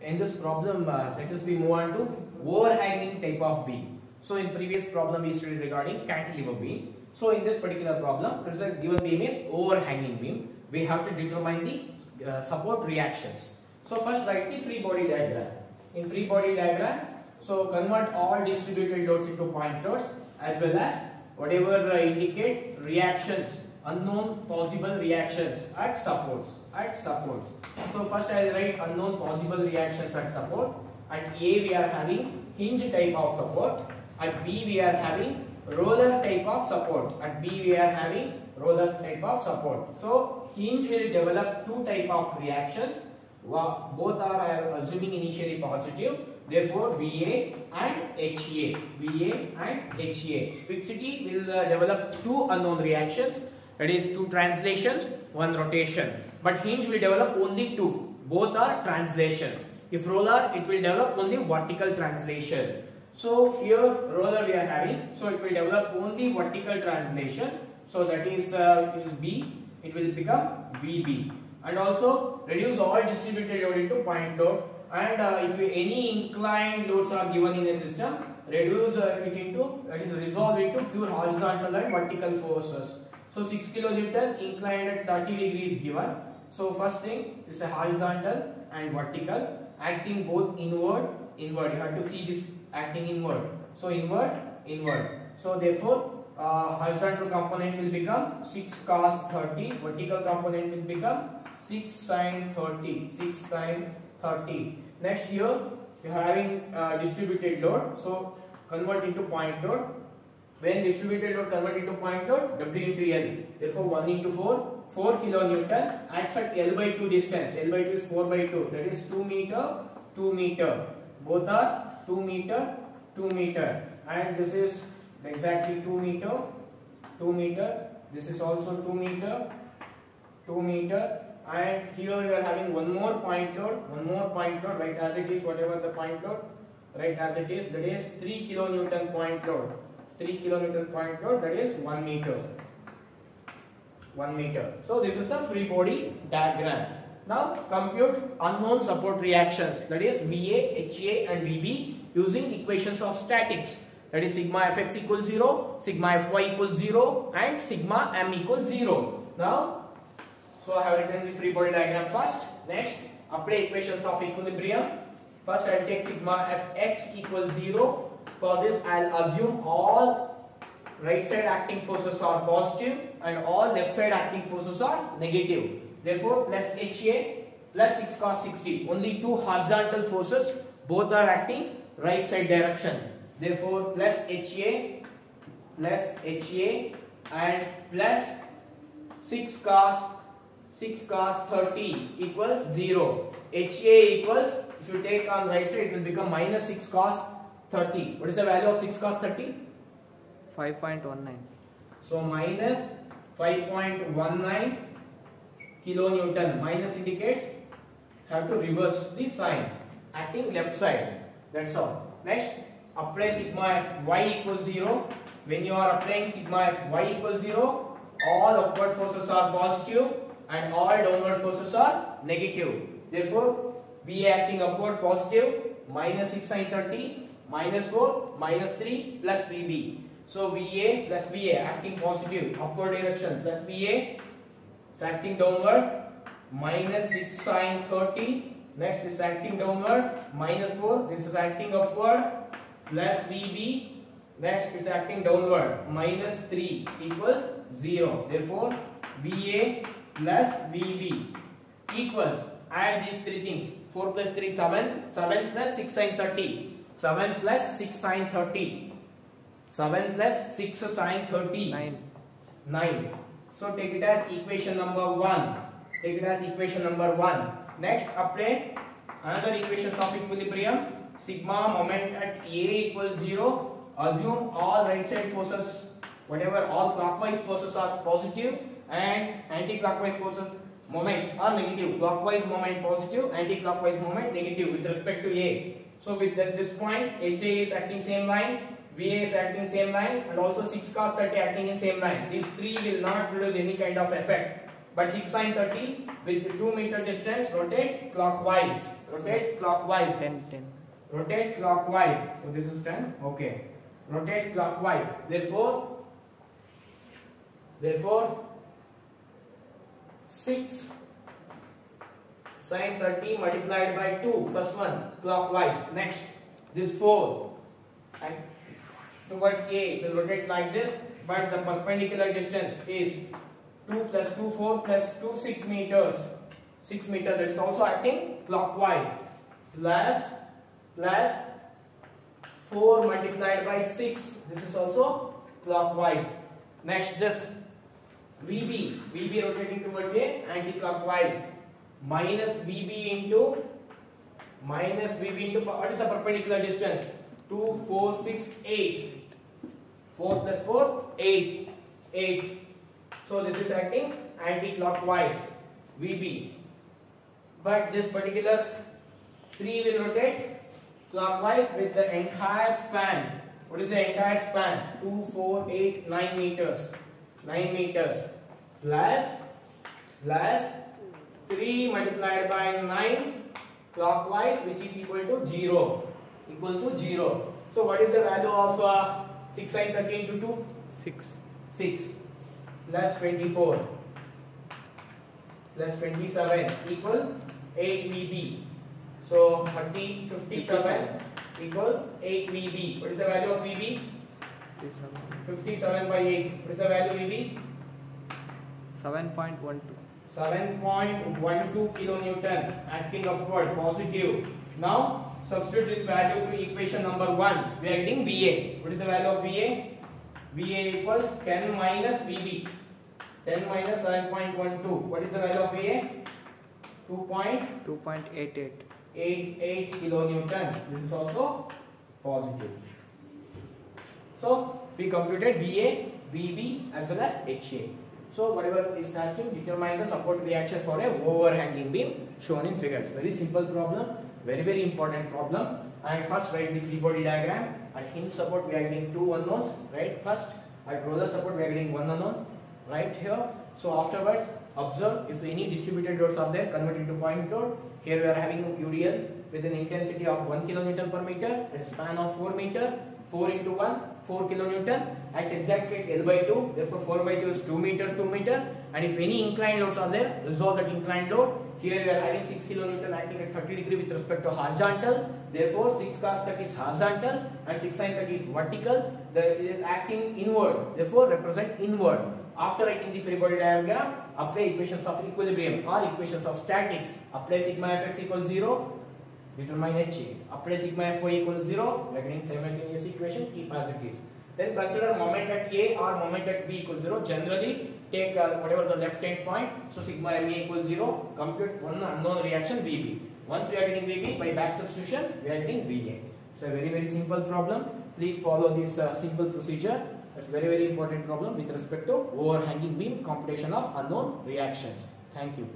in this problem, let us we move on to overhanging type of beam. So in previous problem we studied regarding cantilever beam. So in this particular problem, there is a given beam is overhanging beam. We have to determine the support reactions. So first write the free body diagram. In free body diagram, so convert all distributed loads into point loads as well as whatever indicate reactions, unknown possible reactions at supports. So first I will write unknown possible reactions at support. At A we are having hinge type of support. At B we are having roller type of support. At B we are having roller type of support. So hinge will develop two type of reactions. Both are I am assuming initially positive. Therefore VA and HA. Fixity will develop two unknown reactions. That is two translations, one rotation. But hinge will develop only two. Both are translations. If roller, it will develop only vertical translation. So here roller we are having. So it will develop only vertical translation. So that is B. It will become VB. And also reduce all distributed load into point load. And if any inclined loads are given in a system, reduce it into, that is resolve into pure horizontal and vertical forces. So 6 kilonewton inclined at 30 degrees given. So first thing is a horizontal and vertical acting both inward. You have to see this acting inward. So inward. So therefore horizontal component will become 6 cos 30. Vertical component will become 6 sin 30. Next here you are having distributed load. So convert into point load. When distributed load convert into point load, W into L. Therefore 1 into 4 kilonewton acts at L by 2 distance. L by 2 is 4 by 2. That is 2 meter. Both are 2 meter. And this is exactly 2 meter. This is also 2 meter. And here you are having one more point load. Right as it is, whatever the point load. Right as it is. That is 3 kilonewton point load. That is 1 meter. So this is the free body diagram. Now compute unknown support reactions, that is VA, HA and VB using equations of statics, that is sigma Fx equals 0, sigma Fy equals 0 and sigma M equals 0. Now, so I have written the free body diagram first. Next, apply equations of equilibrium. First I will take sigma Fx equals 0. For this I will assume all right side acting forces are positive and all left side acting forces are negative. Therefore plus HA plus 6 cos 60. Only two horizontal forces, both are acting right side direction. Therefore plus HA and plus 6 cos 30 equals 0. HA equals, if you take on right side it will become minus 6 cos 30. What is the value of 6 cos 30? 5.19. So minus 5.19 kilonewton. Minus indicates have to reverse the sign. Acting left side. That's all. Next, apply sigma Fy equals 0. When you are applying sigma Fy equals 0, all upward forces are positive and all downward forces are negative. Therefore, VA acting upward positive, minus 6 sin 30, minus 4, minus 3 plus VB. So VA plus VA acting positive, upward direction, plus VA is acting downward, minus 6 sin 30. Next is acting downward, minus 4. This is acting upward, plus VB. Next is acting downward, minus 3 equals 0. Therefore, VA plus VB equals, add these three things. 4 plus 3, 7. 7 plus 6 sin 30. 7 plus 6 sin 30. 7 plus 6 sin 30. 9. So take it as equation number 1. Next, apply another equations of equilibrium. Sigma moment at A equals 0. Assume all right side forces, whatever all clockwise forces are positive and anti-clockwise forces moments are negative. Clockwise moment positive, anti-clockwise moment negative with respect to A. So with this point, HA is acting same line, VA is acting same line, and also 6 cos 30 acting in same line. These three will not produce any kind of effect. But 6 sin 30 with 2 meter distance, rotate clockwise. Rotate clockwise. 10, 10. Rotate clockwise. So this is 10. Okay. Rotate clockwise. Therefore 6 sin 30 multiplied by 2. First one clockwise. Next this 4 and towards A will rotate like this, but the perpendicular distance is 2 plus 2 4 plus 2 6 meters. 6 meters, that is also acting clockwise. Plus 4 multiplied by 6, this is also clockwise. Next this VB rotating towards A, anti-clockwise. Minus VB into what is the perpendicular distance? 2 4 6 8. 4 plus 4 8. So this is acting anti-clockwise, VB. But this particular 3 will rotate clockwise with the entire span. What is the entire span? 2 4 8 9 meters. 9 meters plus 3 multiplied by 9 clockwise, which is equal to 0. So what is the value of 6 sin 30 into 2? 6. 6 plus 24 plus 27 equal 8 VB. So 57 equal 8 VB. What is the value of VB? 57 by 8. What is the value VB? 7.12. 7.12 kilonewton, acting upward, positive. Now substitute this value to equation number 1. We are getting VA. What is the value of VA? VA equals 10 minus VB. 10 minus 7.12. What is the value of VA? 2.88. 88 kilonewton. This is also positive. So we computed VA, VB as well as HA. So whatever is asking, determine the support reaction for a overhanging beam shown in figures. Very simple problem, very important problem. And first write the free body diagram. At hinge support we are getting 2 unknowns, right? First at roller support we are getting 1 unknown, right here. So afterwards observe if any distributed loads are there, convert into point load. Here we are having UDL with an intensity of 1 kilonewton per meter and span of 4 meter. 4 into 1, 4 kilonewton, acts exactly at L by 2, therefore 4 by 2 is 2 meter. And if any inclined loads are there, resolve that inclined load. Here we are having 6 kilonewton acting at 30 degree with respect to horizontal, therefore 6 cos 30 is horizontal and 6 sin 30 is vertical. It is acting inward, therefore represent inward. After writing the free body diagram, apply equations of equilibrium or equations of statics. Apply sigma fx equals 0. Determine HA. Apply sigma Fy equals 0. We are getting simultaneous equation. Keep as it is. Then consider moment at A or moment at B equals 0. Generally take whatever the left hand point. So sigma MA equals 0. Compute one unknown reaction VB. Once we are getting VB by back substitution, we are getting VA. It's a very simple problem. Please follow this simple procedure. It's very important problem with respect to overhanging beam computation of unknown reactions. Thank you.